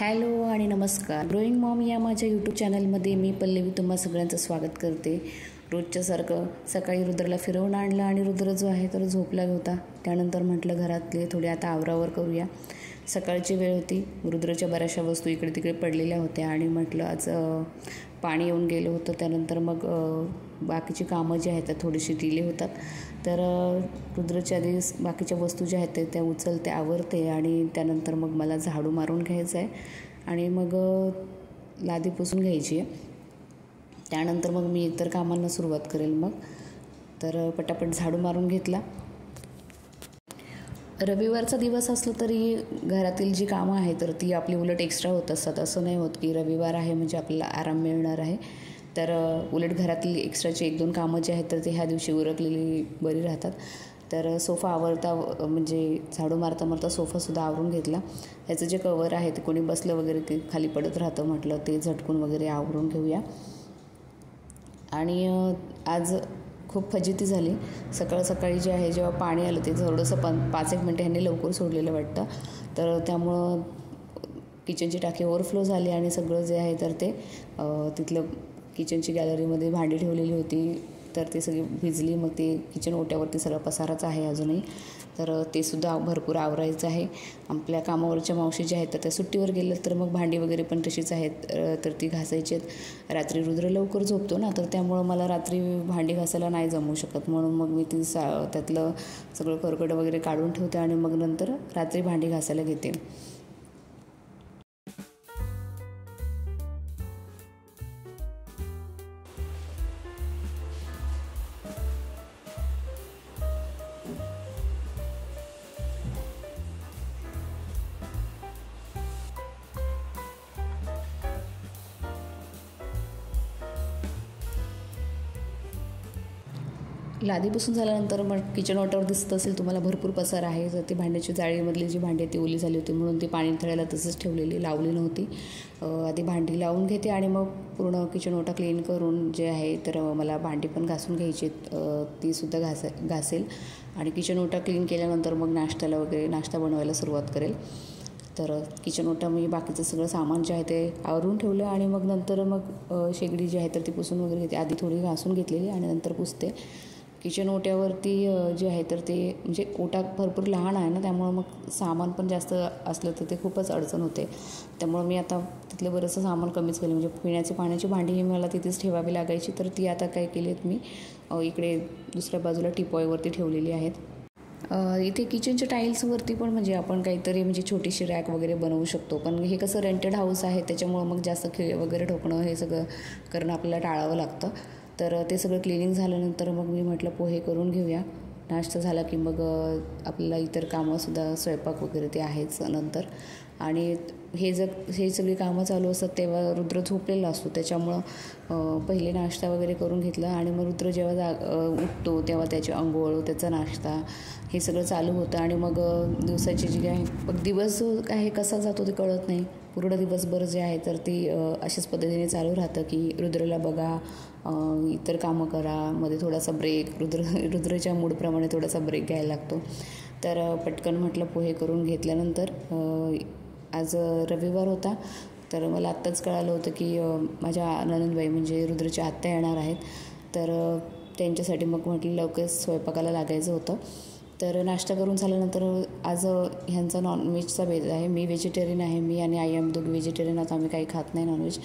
Hello आणि नमस्कार. Growing Maugham या माझ्या यूट्यूब चॅनलमध्ये मी पल्लवी तुम्हा सगळ्यांचं स्वागत करते. रोजच्यासारखं सकाळी रुद्रला फिरवून आणलं आणि रुद्र जो आहे तर झोपला होता. त्यानंतर म्हटलं घरातले थोडे आता आवरावर करूया. सकाळची वेळ होती. रुद्रच्या बऱ्याचशा वस्तू इकडे तिकडे पडलेल्या होत्या आणि म्हटलं आज पाणी येऊन गेलं होतं. त्यानंतर मग बाकीची कामं जी आहेत त्या थोडीशी डिले होतात. तर रुद्रच्या आधी बाकीच्या वस्तू ज्या आहेत त्या उचलते, आवरते आणि त्यानंतर मग मला झाडू मारून घ्यायचं आहे आणि मग लादी पुसून घ्यायची आहे. त्यानंतर मग मी इतर कामांना सुरुवात करेल. मग तर पटापट झाडू मारून घेतला. रविवारचा दिवस असला तरी घरातील जी कामं आहेत तर ती आपली उलट एक्स्ट्रा होत असतात. असं नाही होत की रविवार आहे म्हणजे आपल्याला आराम मिळणार आहे. तर उलट घरातील एक्स्ट्राची 1-2 कामं जी आहेत तर ते ह्या दिवशी उरकलेली बरी राहतात. तर सोफा आवरता म्हणजे झाडू मारता मारता सोफासुद्धा आवरून घेतला. त्याचं जे कवर आहे ते कोणी बसलं वगैरे ते खाली पडत राहतं. म्हटलं ते झटकून वगैरे आवरून घेऊया. आणि आज खूप फजिती झाली. सकाळी जे आहे जेव्हा पाणी आलं ते थोडंसं 5-1 मिनटं ह्यांनी लवकर सोडलेलं वाटतं. तर त्यामुळं किचनची टाकी ओव्हरफ्लो झाली आणि सगळं जे आहे तर ते तिथलं किचनची गॅलरीमध्ये भांडी ठेवलेली होती तर ते सगळी भिजली. मग ते किचन ओट्यावरती सगळा पसाराच आहे अजूनही. तर ते सुद्धा भरपूर आवरायचं आहे. आपल्या कामावरच्या मावशी ज्या आहेत तर त्या सुट्टीवर गेल्या तर मग भांडी वगैरे पण तशीच आहेत तर ती घासायची आहेत. रात्री रुद्र लवकर झोपतो ना तर त्यामुळं मला रात्री भांडी घासायला नाही जमू शकत. म्हणून मग मी ती त्यातलं सगळं करकट वगैरे काढून ठेवते आणि मग नंतर रात्री भांडी घासायला घेते. लादीपासून झाल्यानंतर मग किचन ओट्यावर दिसत असेल तुम्हाला भरपूर पसार आहे. तर ती भांड्याची जाळीमधली जी भांडी ती ओली झाली होती म्हणून ती पाणी थळायला तसंच ठेवलेली, लावली नव्हती. आधी भांडी लावून घेते आणि मग पूर्ण किचन ओटा क्लीन करून जे आहे तर मला भांडी पण घासून घ्यायची, तीसुद्धा घासेल. आणि किचन ओटा क्लीन केल्यानंतर मग नाश्ता बनवायला सुरुवात करेल. तर किचन ओटा मी बाकीचं सगळं सामान जे आहे ते आवरून ठेवलं आणि मग नंतर मग शेगडी जी आहे तर ती पुसून वगैरे घेते. आधी थोडी घासून घेतलेली आणि नंतर पुसते. किचन ओट्यावरती जे आहे तर ते म्हणजे ओटा भरपूर लहान आहे ना त्यामुळं मग सामान पण जास्त असलं तर ते खूपच अडचण होते. त्यामुळं मी आता तिथलं बरंचसं सामान कमीच केलं. म्हणजे पिण्याची पाण्याची भांडी ही मला तिथेच ठेवावी लागायची तर ती आता काय केली आहेत मी इकडे दुसऱ्या बाजूला टिपॉयवरती ठेवलेली आहेत. इथे किचनच्या टाईल्सवरती पण म्हणजे आपण काहीतरी म्हणजे छोटीशी रॅक वगैरे बनवू शकतो. पण हे कसं रेंटेड हाऊस आहे त्याच्यामुळं मग जास्त खिळे वगैरे ठोकणं हे सगळं करणं आपल्याला टाळावं लागतं. तर ते सगळं क्लिनिंग झाल्यानंतर मग मी म्हटलं पोहे करून घेऊया. नाश्ता झाला की मग आपल्याला इतर कामंसुद्धा स्वयंपाक वगैरे ते आहेच नंतर. आणि हे सगळी कामं चालू असतात तेव्हा रुद्र झोपलेला असतो. त्याच्यामुळं पहिले नाश्ता वगैरे करून घेतला आणि मग रुद्र जेव्हा उठतो तेव्हा त्याची अंघोळ, त्याचा नाश्ता हे सगळं चालू होतं. आणि मग दिवसाची जी आहे मग दिवस आहे कसा जातो ते कळत नाही. पूर्ण दिवसभर जे आहे तर ती अशाच पद्धतीने चालू राहतं की रुद्रला बघा, इतर कामं करा, मध्ये थोडासा ब्रेक, रुद्रच्या मूडप्रमाणे थोडासा ब्रेक घ्यायला लागतो. तर पटकन म्हटलं पोहे करून घेतल्यानंतर आज रविवार होता तर मला आत्ताच कळालं होतं की माझ्या नणंदबाई म्हणजे रुद्रच्या आत्या येणार आहेत. तर त्यांच्यासाठी मग म्हटलं लवकर स्वयंपाकाला लागायचं होतं. तर नाश्ता करून झाल्यानंतर आज ह्यांचा नॉनव्हेजचा बेत आहे. मी व्हेजिटेरियन आहे. मी आणि आई आम्ही दोघी व्हेजिटेरियन आहोत. आम्ही काही खात नाही नॉनव्हेज.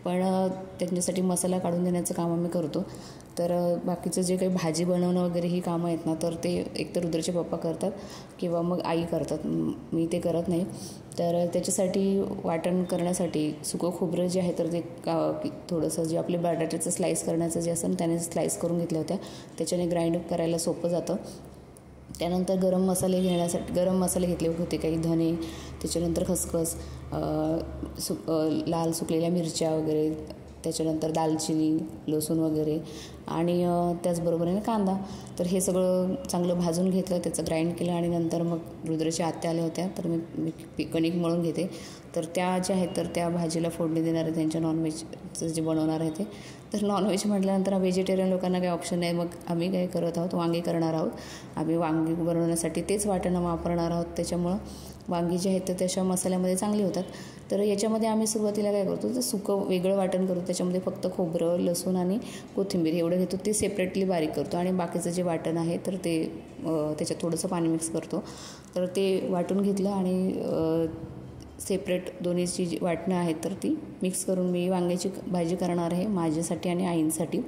पण त्यांच्यासाठी मसाला काढून देण्याचं काम आम्ही करतो. तर बाकीचं जे काही भाजी बनवणं वगैरे ही कामं आहेत ना तर ते एकतर रुद्रचे पप्पा करतात किंवा मग आई करतात. मी ते करत नाही. तर त्याच्यासाठी वाटण करण्यासाठी सुकं खोबरं जे आहे तर ते थोडंसं जे आपले बटाट्याचं स्लाईस करण्याचं जे असतं त्याने स्लाईस करून घेतल्या होत्या. त्याच्याने ग्राइंड करायला सोपं जातं. त्यानंतर गरम मसाले घेतले होते, काही धने, त्याच्यानंतर खसखस, लाल सुकलेल्या मिरच्या वगैरे, त्याच्यानंतर दालचिनी, लसूण वगैरे आणि त्याचबरोबरीने कांदा. तर हे सगळं चांगलं भाजून घेतलं, त्याचं ग्राइंड केलं आणि नंतर मग रुद्रच्या आत्या आल्या होत्या तर मी कणिक मळून घेते. तर त्या ज्या आहेत तर त्या भाजीला फोडणी देणार आहे त्यांच्या नॉनव्हेजचं जे बनवणार आहे ते. तर नॉनव्हेज म्हटल्यानंतर व्हेजिटेरियन लोकांना काही ऑप्शन नाही. मग आम्ही काय करत आहोत, वांगी करणार आहोत. आम्ही वांगी बनवण्यासाठी तेच वाटणं वापरणार आहोत. त्याच्यामुळं वांगी जे आहेत तर त्याच्या मसाल्यामध्ये चांगली होतात. तर याच्यामध्ये आम्ही सुरुवातीला काय करतो तर सुकं वेगळं वाटण करतो. त्याच्यामध्ये फक्त खोबरं, लसूण आणि कोथिंबीर एवढं घेतो, ते सेपरेटली बारीक करतो आणि बाकीचं जे वाटण आहे तर ते त्याच्यात थोडंसं पाणी मिक्स करतो. तर ते वाटून घेतलं आणि सेपरेट दोन्हीची जी वाटणं आहेत तर ती मिक्स करून मी वांग्याची भाजी करणार आहे माझ्यासाठी आणि आईंसाठी.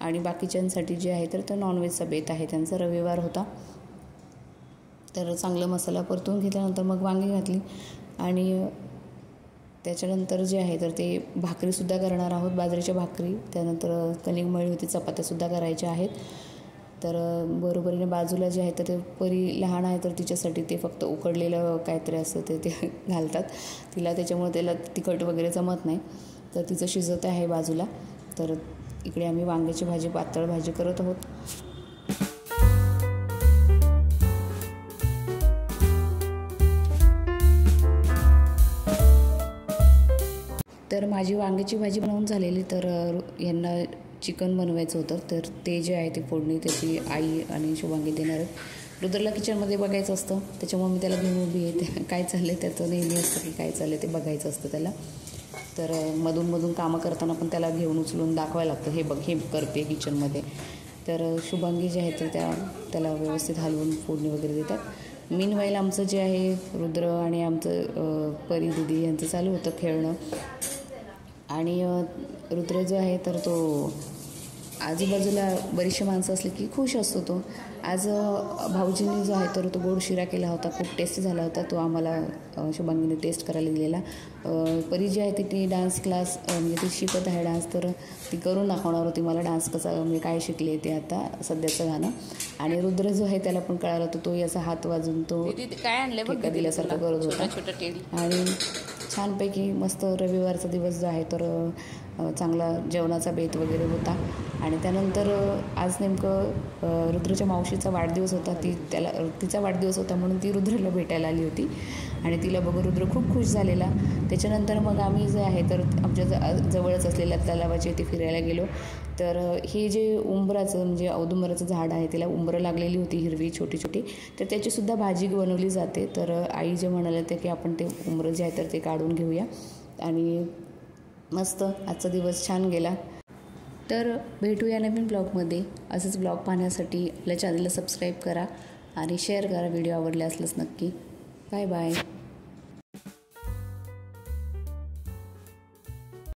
आणि बाकीच्यांसाठी जे आहे तर तो नॉनव्हेजचा बेत आहे, त्यांचा रविवार होता. तर चांगलं मसाला परतून घेतल्यानंतर मग वांगी घातली आणि त्याच्यानंतर जे आहे तर ते भाकरीसुद्धा करणार आहोत, बाजरीच्या भाकरी. त्यानंतर कणिक मळली होती, चपात्यासुद्धा करायच्या आहेत. तर बरोबरीने बाजूला जे आहे तर ते परी लहान आहे तर तिच्यासाठी ते फक्त उकडलेलं काहीतरी असतं ते घालतात तिला, त्याच्यामुळे त्याला तिखट वगैरे जमत नाही. तर तिचं शिजत आहे बाजूला. तर इकडे आम्ही वांग्याची भाजी, पातळ भाजी करत आहोत. तर माझी वांग्याची भाजी बनवून झालेली. तर यांना चिकन बनवायचं होतं, तर ते जे आहे ते फोडणी त्याची आई आणि शुभांगी देणार आहेत. रुद्रला किचनमध्ये बघायचं असतं, त्याच्यामुळे मी त्याला घेऊन उभी आहे. काय चाललं आहे त्याचं नेहमी असतं की काय चाललं ते बघायचं असतं त्याला. तर मधून कामं करताना पण त्याला घेऊन उचलून दाखवायला लागतं, हे बघ हे करते किचनमध्ये. तर शुभांगी जे आहे तर त्याला व्यवस्थित हलवून फोडणी वगैरे देतात. मीनवाईल आमचं जे आहे रुद्र आणि आमचं परी दिदी यांचं चालू होतं खेळणं. आणि रुद्र जो आहे तर तो आजूबाजूला बरीचशी माणसं असली की खुश असतो तो. आज भाऊजींनी जो आहे तर तो गोड शिरा केला होता, खूप टेस्टी झाला होता. तो आम्हाला शुभांगीने टेस्ट करायला दिलेला. परी जी आहे ती डान्स क्लास म्हणजे ती शिकत आहे डान्स, तर ती करून दाखवणार होती मला डान्स कसा म्हणजे काय शिकले ते आता सध्याचं गाणं. आणि रुद्र जो आहे त्याला पण कळालं होतं, तो याचा हात वाजून तो काय आणले ठेका दिल्यासारखं करत होता. आणि छानपैकी मस्त रविवारचा दिवस जो आहे तर चांगला जेवणाचा बेत वगैरे होता. आणि त्यानंतर आज नेमकं रुद्रच्या मावशीचा वाढदिवस होता. तिचा वाढदिवस होता म्हणून ती रुद्रला भेटायला आली होती आणि तिला बघून रुद्र खूप खुश झालेला. त्याच्यानंतर मग आम्ही जे आहे तर आमच्या जवळच असलेल्या तलावाच्या इथे फिरायला गेलो. तर हे जे उंबराचं म्हणजे औदुंबराचं झाड आहे त्याला उंबरं लागलेली होती हिरवी छोटी छोटी, तर त्याचीसुद्धा भाजी बनवली जाते. तर आई जे म्हणाले ते की आपण ते उंबरं जे आहे तर ते काढून घेऊया. आणि मस्त आजचा दिवस छान गेला. तर भेटूया नवीन ब्लॉगमध्ये. असंच ब्लॉग पाहण्यासाठी आपल्या चॅनलला सबस्क्राईब करा आणि शेअर करा, व्हिडिओ आवडले असल्यास नक्की. Bye bye.